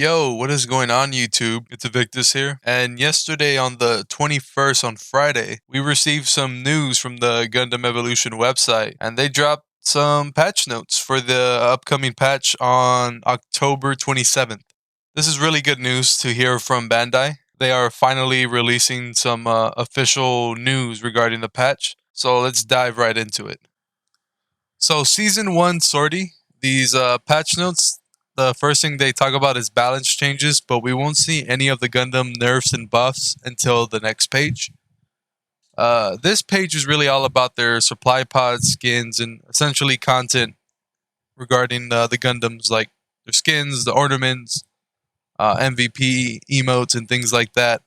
Yo, what is going on, YouTube? It's Evictus here. And yesterday on the 21st, on Friday, we received some news from the Gundam Evolution website, and they dropped some patch notes for the upcoming patch on October 27th. This is really good news to hear from Bandai. They are finally releasing some official news regarding the patch, so let's dive right into it. So, Season 1 sortie, these patch notes, the first thing they talk about is balance changes, but we won't see any of the Gundam nerfs and buffs until the next page. This page is really all about their supply pods, skins, and essentially content regarding the Gundams, like their skins, the ornaments, MVP, emotes, and things like that.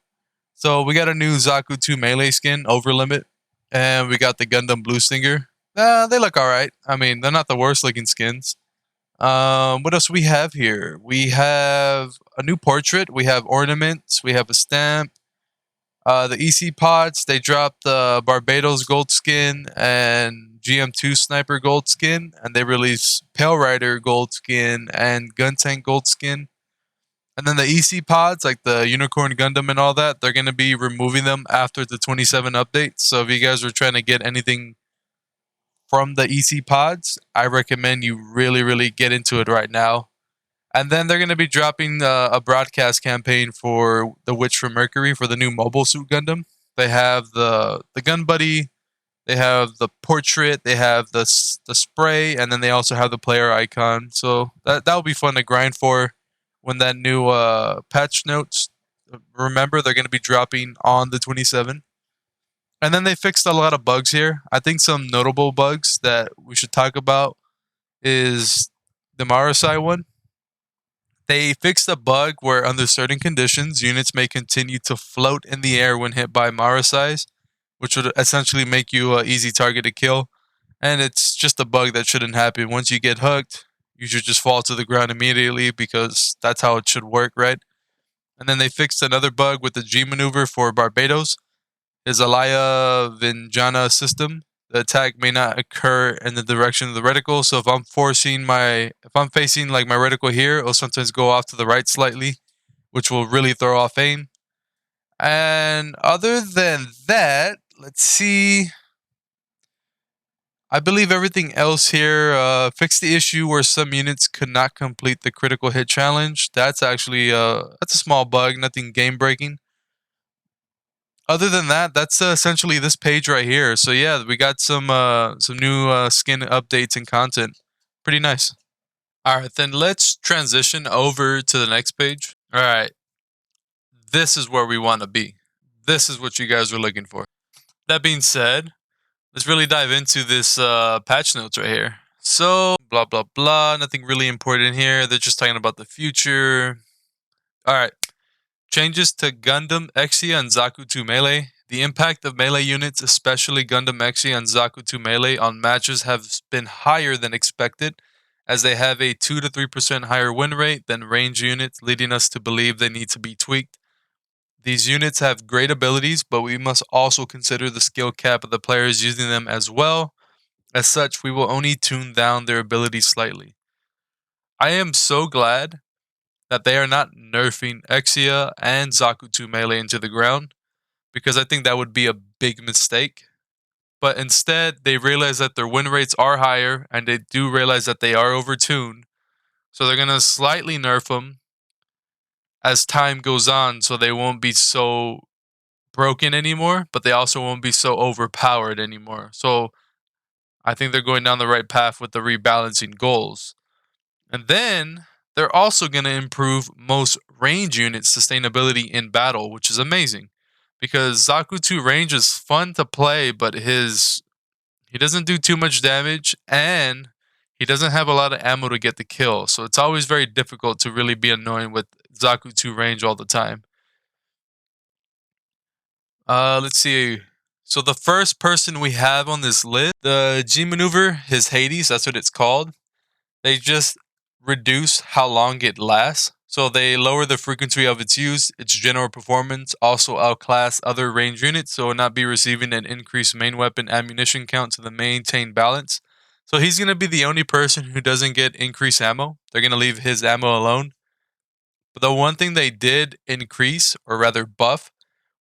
So we got a new zakutu melee skin, over limit, and we got the Gundam Blue Stinger. They look alright. I mean, they're not the worst looking skins. What else we have here? We have a new portrait. We have ornaments. We have a stamp. The EC pods. They dropped the Barbados gold skin and GM2 sniper gold skin, and they released Pale Rider gold skin and Gun Tank gold skin. And then the EC pods, like the Unicorn Gundam and all that, they're gonna be removing them after the 27 update. So if you guys are trying to get anything from the EC pods, I recommend you really get into it right now. And then they're going to be dropping a broadcast campaign for the Witch from Mercury for the new Mobile Suit Gundam. They have the Gun Buddy, they have the portrait, they have the spray, and then they also have the player icon. So that'll be fun to grind for when that new patch notes. Remember, they're going to be dropping on the 27th. And then they fixed a lot of bugs here. I think some notable bugs that we should talk about is the Marsa one. They fixed a bug where under certain conditions, units may continue to float in the air when hit by Marsa, which would essentially make you an easy target to kill. And it's just a bug that shouldn't happen. Once you get hooked, you should just fall to the ground immediately because that's how it should work, right? And then they fixed another bug with the G maneuver for Barbados. His Alaya Vinjana system. The attack may not occur in the direction of the reticle. So if I'm facing like my reticle here, it'll sometimes go off to the right slightly, which will really throw off aim. And other than that, let's see. I believe everything else here fixed the issue where some units could not complete the critical hit challenge. That's actually that's a small bug, nothing game breaking. Other than that, that's essentially this page right here. So yeah, we got some new skin updates and content. Pretty nice. All right, then let's transition over to the next page. All right, this is where we want to be. This is what you guys are looking for. That being said, let's really dive into this patch notes right here. So blah blah blah. Nothing really important here. They're just talking about the future. All right. Changes to Gundam, Axia, and zakutu melee. The impact of melee units, especially Gundam Axia and zakutu melee, on matches have been higher than expected, as they have a 2 to 3% higher win rate than range units, leading us to believe they need to be tweaked. These units have great abilities, but we must also consider the skill cap of the players using them as well. As such, we will only tune down their abilities slightly. I am so glad that they are not nerfing Axia and zakutu melee into the ground, because I think that would be a big mistake. But instead, they realize that their win rates are higher, and they do realize that they are overtuned. So they're going to slightly nerf them as time goes on, so they won't be so broken anymore, but they also won't be so overpowered anymore. So I think they're going down the right path with the rebalancing goals. And then they're also going to improve most range unit sustainability in battle, which is amazing. Because Zakutu range is fun to play, but he doesn't do too much damage, and he doesn't have a lot of ammo to get the kill. So it's always very difficult to really be annoying with Zakutu range all the time. Let's see. So the first person we have on this list, the G maneuver, his Hades, that's what it's called. They just reduce how long it lasts. So they lower the frequency of its use, its general performance, also outclass other range units, so it will not be receiving an increased main weapon ammunition count to the maintain balance. So he's going to be the only person who doesn't get increased ammo. They're going to leave his ammo alone. But the one thing they did increase, or rather buff,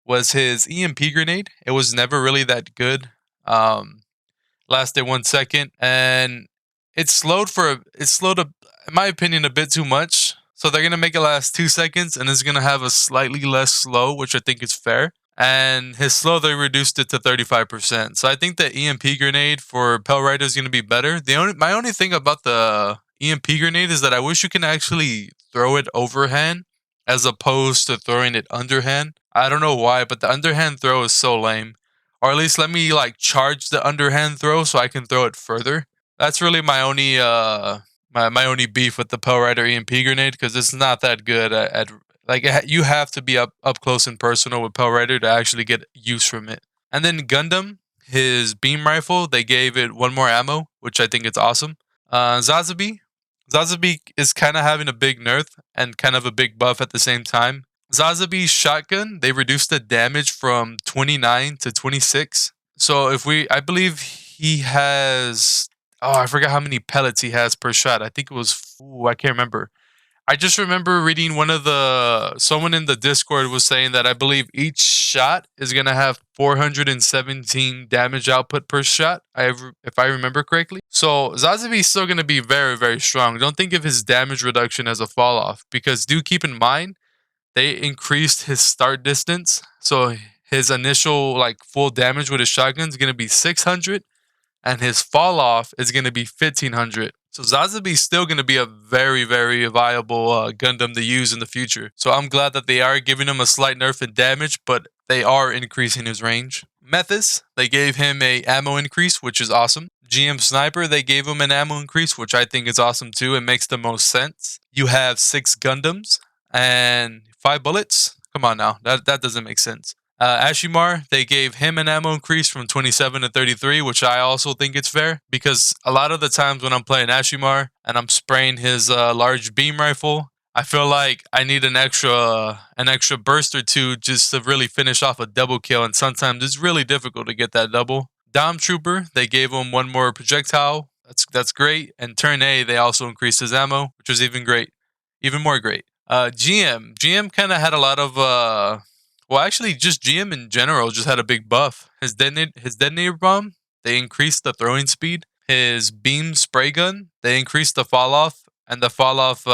was his EMP grenade. It was never really that good. Lasted 1 second, and it slowed up, in my opinion, a bit too much. So they're gonna make it last 2 seconds, and it's gonna have a slightly less slow, which I think is fair. And his slow, they reduced it to 35%. So I think the EMP grenade for Pell Rider is gonna be better. My only thing about the EMP grenade is that I wish you can actually throw it overhand as opposed to throwing it underhand. I don't know why, but the underhand throw is so lame. Or at least let me like charge the underhand throw so I can throw it further. That's really my only my only beef with the Pell Rider EMP grenade, because it's not that good at like you have to be up close and personal with Pell Rider to actually get use from it. And then Gundam, his beam rifle, they gave it one more ammo, which I think is awesome. Zazabi is kind of having a big nerf and kind of a big buff at the same time. Zazabi's shotgun, they reduced the damage from 29 to 26. So I believe he has, oh, I forgot how many pellets he has per shot. I think it was, I can't remember. I just remember reading someone in the Discord was saying that I believe each shot is going to have 417 damage output per shot, if I remember correctly. So Zazabi is still going to be very, very strong. Don't think of his damage reduction as a fall off, because do keep in mind, they increased his start distance. So his initial like full damage with his shotgun is going to be 600, and his fall off is going to be 1500. So Zazabi is still going to be a very, very viable Gundam to use in the future. So I'm glad that they are giving him a slight nerf in damage, but they are increasing his range. Methis, they gave him a ammo increase, which is awesome. GM Sniper, they gave him an ammo increase, which I think is awesome too. It makes the most sense. You have 6 Gundams and 5 bullets. Come on now, that doesn't make sense. Ashimar, they gave him an ammo increase from 27 to 33, which I also think it's fair, because a lot of the times when I'm playing Ashimar and I'm spraying his large beam rifle, I feel like I need an extra burst or two just to really finish off a double kill, and sometimes it's really difficult to get that double. Dom Trooper, they gave him one more projectile. That's great. And turn A, they also increased his ammo, which was even more great. GM kind of had a lot of well, actually, just GM in general just had a big buff. His detonator bomb, they increased the throwing speed. His beam spray gun, they increased the fall off and the fall off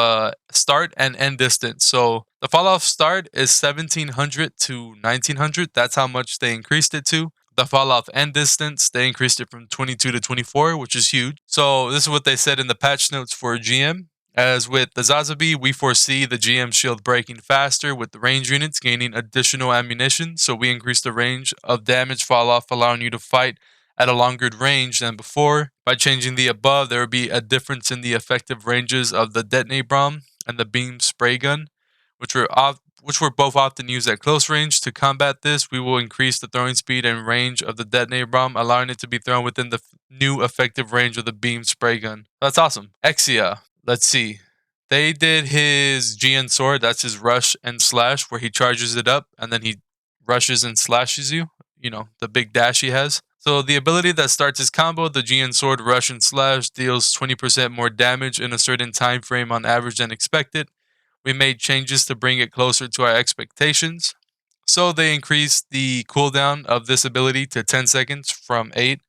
start and end distance. So the fall off start is 1700 to 1900. That's how much they increased it to. The fall off end distance, they increased it from 22 to 24, which is huge. So this is what they said in the patch notes for GM. As with the Zazabi, we foresee the GM shield breaking faster with the range units gaining additional ammunition, so we increase the range of damage fall off, allowing you to fight at a longer range than before. By changing the above, there will be a difference in the effective ranges of the detonate bomb and the beam spray gun, which were both often used at close range. To combat this, we will increase the throwing speed and range of the detonator bomb, allowing it to be thrown within the new effective range of the beam spray gun. That's awesome. Axia. Let's see. They did his GN sword. That's his rush and slash, where he charges it up and then he rushes and slashes you. You know, the big dash he has. So the ability that starts his combo, the GN sword rush and slash, deals 20% more damage in a certain time frame on average than expected. We made changes to bring it closer to our expectations. So they increased the cooldown of this ability to 10 seconds from 8.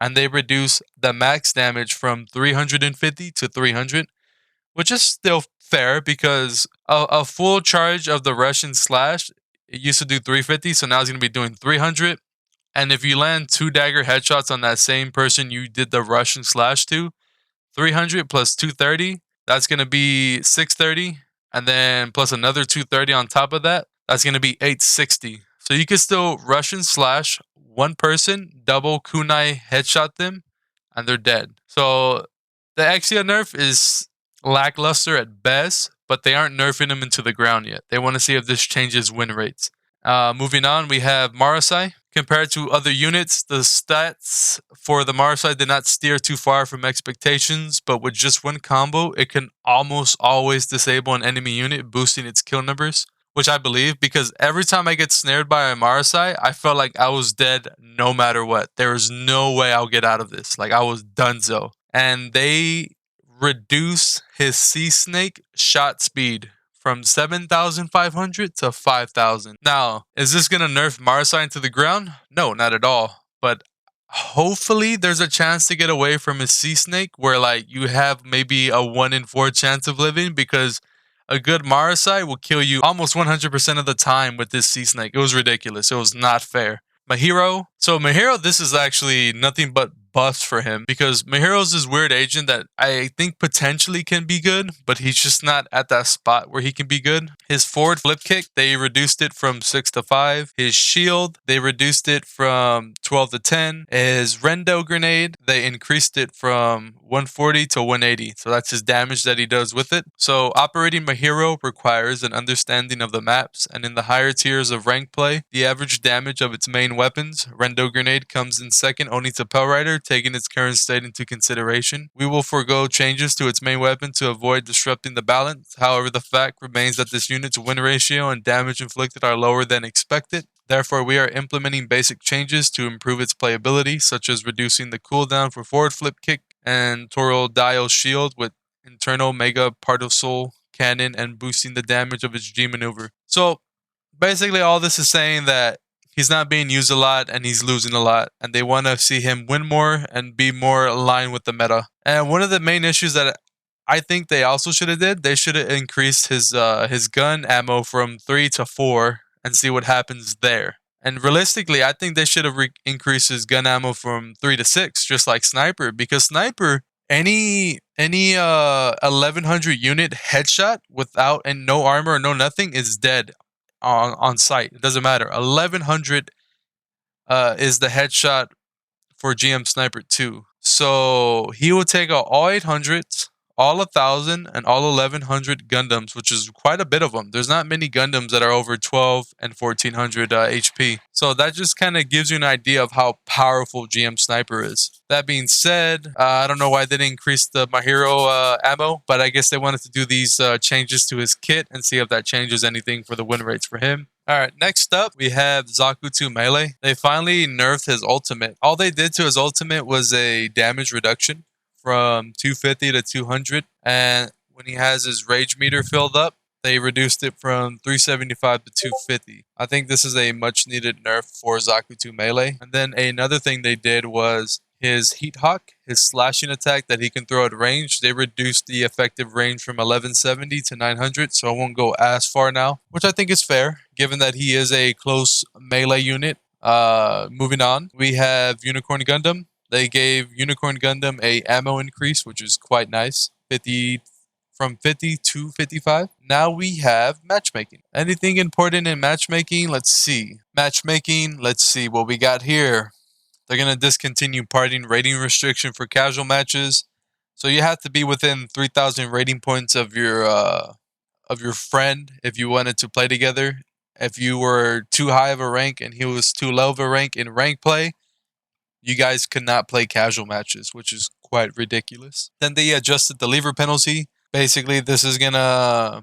And they reduce the max damage from 350 to 300, which is still fair, because a full charge of the Russian slash, it used to do 350, so now it's going to be doing 300. And if you land 2 dagger headshots on that same person you did the Russian slash to, 300 plus 230, that's going to be 630, and then plus another 230 on top of that, that's going to be 860. So you can still Russian slash one person, double kunai headshot them, and they're dead. So the Axia nerf is lackluster at best, but they aren't nerfing them into the ground yet. They want to see if this changes win rates. Moving on, we have Marsa. Compared to other units, the stats for the Marsa did not steer too far from expectations, but with just one combo, it can almost always disable an enemy unit, boosting its kill numbers, which I believe, because every time I get snared by a Marsa, I felt like I was dead no matter what. There is no way I'll get out of this. Like, I was donezo. And they reduce his sea snake shot speed from 7,500 to 5,000. Now, is this going to nerf Marsa into the ground? No, not at all. But hopefully there's a chance to get away from his sea snake where like you have maybe a 1 in 4 chance of living, because a good Marasai will kill you almost 100% of the time with this sea snake. It was ridiculous. It was not fair. Mahiro. So Mahiro, this is actually nothing but buffs for him, because Mahiro's this weird agent that I think potentially can be good, but he's just not at that spot where he can be good. His forward flip kick, they reduced it from 6 to 5. His shield, they reduced it from 12 to 10. His Rendo grenade, they increased it from 140 to 180. So that's his damage that he does with it. So operating Mahiro requires an understanding of the maps, and in the higher tiers of rank play, the average damage of its main weapons, Rendo grenade, comes in second only to Pell Rider, taking its current state into consideration. We will forego changes to its main weapon to avoid disrupting the balance. However, the fact remains that this unit's win ratio and damage inflicted are lower than expected. Therefore, we are implementing basic changes to improve its playability, such as reducing the cooldown for forward flip kick and Toroidal shield with internal mega particle cannon, and boosting the damage of its G maneuver. So basically all this is saying that he's not being used a lot and he's losing a lot, and they want to see him win more and be more aligned with the meta. And one of the main issues that I think they also should have did, they should have increased his gun ammo from 3 to 4 and see what happens there. And realistically, I think they should have increased his gun ammo from 3 to 6, just like Sniper, because Sniper, any 1100 unit headshot without and no armor or no nothing is dead on sight. It doesn't matter. 1100 is the headshot for GM Sniper 2. So he will take out all 800s, all 1,000, and all 1,100 Gundams, which is quite a bit of them. There's not many Gundams that are over 12 and 1,400 HP. So that just kind of gives you an idea of how powerful GM Sniper is. That being said, I don't know why they didn't increase the Mahiro ammo, but I guess they wanted to do these changes to his kit and see if that changes anything for the win rates for him. Alright, next up, we have Zakutu Melee. They finally nerfed his ultimate. All they did to his ultimate was a damage reduction from 250 to 200, and when he has his rage meter filled up, they reduced it from 375 to 250. I think this is a much needed nerf for Zakutu Melee. And then another thing they did was his Heat Hawk, his slashing attack that he can throw at range, they reduced the effective range from 1170 to 900, so it won't go as far now, which I think is fair, given that he is a close melee unit. Moving on, we have Unicorn Gundam. They gave Unicorn Gundam a ammo increase, which is quite nice, from 50 to 55. Now we have matchmaking. Anything important in matchmaking? Let's see. Matchmaking, let's see what we got here. They're going to discontinue parting rating restriction for casual matches. So you have to be within 3,000 rating points of your friend if you wanted to play together. If you were too high of a rank and he was too low of a rank in rank play, you guys could not play casual matches, which is quite ridiculous. Then they adjusted the lever penalty. Basically, this is going to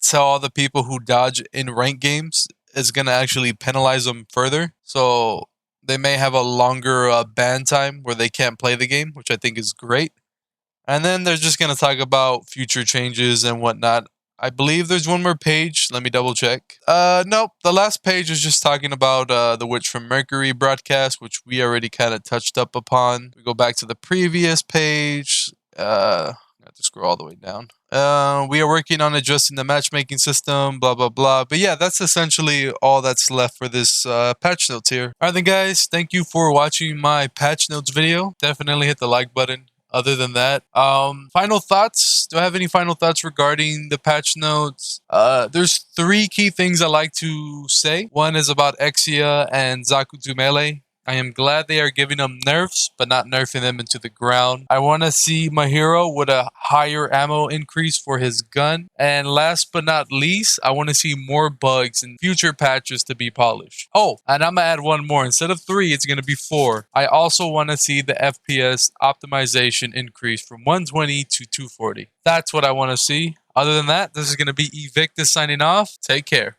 tell all the people who dodge in rank games, it's going to actually penalize them further. So they may have a longer ban time where they can't play the game, which I think is great. And then they're just going to talk about future changes and whatnot. I believe there's one more page. Let me double check. Nope. The last page is just talking about the Witch from Mercury broadcast, which we already kind of touched up upon. We go back to the previous page. I have to scroll all the way down. We are working on adjusting the matchmaking system, blah, blah, blah. But yeah, that's essentially all that's left for this patch notes here. All right, then, guys. Thank you for watching my patch notes video. Definitely hit the like button. Other than that, final thoughts. Do I have any final thoughts regarding the patch notes? There's 3 key things I like to say. One is about Axia and Zakutu Melee. I am glad they are giving them nerfs, but not nerfing them into the ground. I want to see Mahiro with a higher ammo increase for his gun. And last but not least, I want to see more bugs in future patches to be polished. Oh, and I'm going to add one more. Instead of 3, it's going to be 4. I also want to see the FPS optimization increase from 120 to 240. That's what I want to see. Other than that, this is going to be Evictus signing off. Take care.